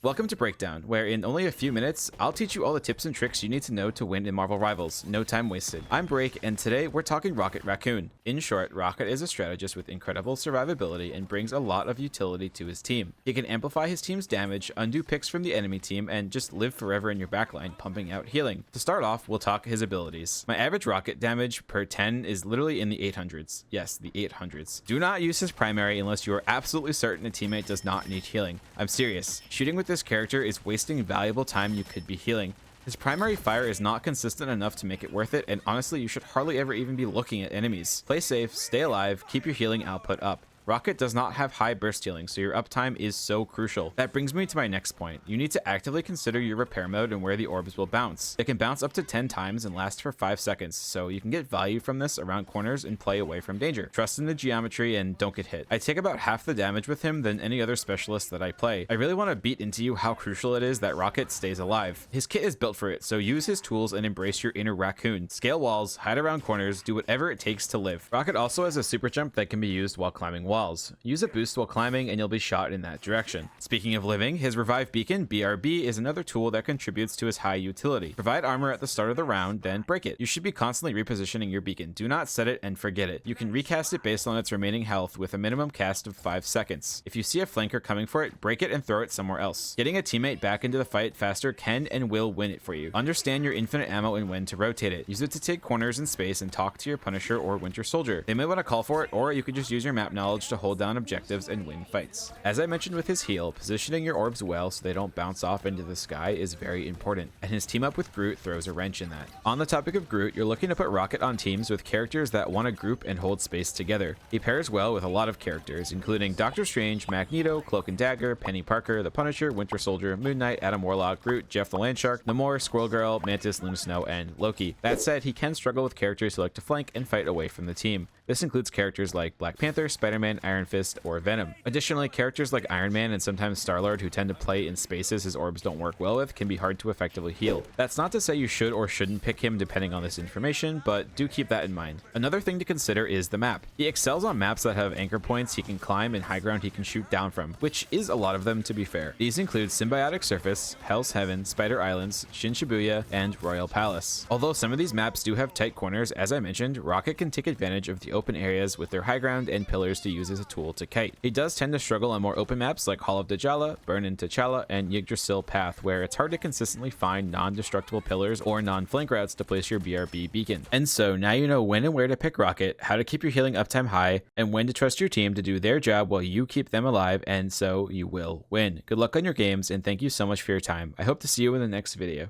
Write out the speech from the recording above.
Welcome to Brakedown, where in only a few minutes, I'll teach you all the tips and tricks you need to know to win in Marvel Rivals. No time wasted. I'm Brake, and today we're talking Rocket Raccoon. In short, Rocket is a strategist with incredible survivability and brings a lot of utility to his team. He can amplify his team's damage, undo picks from the enemy team, and just live forever in your backline, pumping out healing. To start off, we'll talk his abilities. My average Rocket damage per 10 is literally in the 800s. Yes, the 800s. Do not use his primary unless you are absolutely certain a teammate does not need healing. I'm serious. Shooting with this character is wasting valuable time you could be healing. His primary fire is not consistent enough to make it worth it, and honestly, you should hardly ever even be looking at enemies. Play safe, stay alive, keep your healing output up. Rocket does not have high burst healing, so your uptime is so crucial. That brings me to my next point. You need to actively consider your repair mode and where the orbs will bounce. They can bounce up to 10 times and last for 5 seconds, so you can get value from this around corners and play away from danger. Trust in the geometry and don't get hit. I take about half the damage with him than any other specialist that I play. I really want to beat into you how crucial it is that Rocket stays alive. His kit is built for it, so use his tools and embrace your inner raccoon. Scale walls, hide around corners, do whatever it takes to live. Rocket also has a super jump that can be used while climbing walls. Use a boost while climbing and you'll be shot in that direction. Speaking of living, his Revive Beacon, BRB, is another tool that contributes to his high utility. Provide armor at the start of the round, then break it. You should be constantly repositioning your beacon. Do not set it and forget it. You can recast it based on its remaining health with a minimum cast of 5 seconds. If you see a flanker coming for it, break it and throw it somewhere else. Getting a teammate back into the fight faster can and will win it for you. Understand your infinite ammo and when to rotate it. Use it to take corners in space and talk to your Punisher or Winter Soldier. They may want to call for it, or you could just use your map knowledge to hold down objectives and win fights. As I mentioned with his heal, positioning your orbs well so they don't bounce off into the sky is very important, and his team up with Groot throws a wrench in that. On the topic of Groot, you're looking to put Rocket on teams with characters that want to group and hold space together. He pairs well with a lot of characters, including Doctor Strange, Magneto, Cloak and Dagger, Penny Parker, the Punisher, Winter Soldier, Moon Knight, Adam Warlock, Groot, Jeff the Landshark, Namor, Squirrel Girl, Mantis, Luna Snow, and Loki. That said, he can struggle with characters who like to flank and fight away from the team. This includes characters like Black Panther, Spider-Man, Iron Fist, or Venom. Additionally, characters like Iron Man and sometimes Star-Lord who tend to play in spaces his orbs don't work well with can be hard to effectively heal. That's not to say you should or shouldn't pick him depending on this information, but do keep that in mind. Another thing to consider is the map. He excels on maps that have anchor points he can climb and high ground he can shoot down from, which is a lot of them to be fair. These include Symbiotic Surface, Hell's Heaven, Spider Islands, Shin Shibuya, and Royal Palace. Although some of these maps do have tight corners, as I mentioned, Rocket can take advantage of the open areas with their high ground and pillars to use as a tool to kite. He does tend to struggle on more open maps like Hall of Dajala, Burn-in T'Challa, and Yggdrasil Path, where it's hard to consistently find non-destructible pillars or non-flank routes to place your BRB beacon. And so now you know when and where to pick Rocket, how to keep your healing uptime high, and when to trust your team to do their job while you keep them alive, and so you will win. Good luck on your games, and thank you so much for your time. I hope to see you in the next video.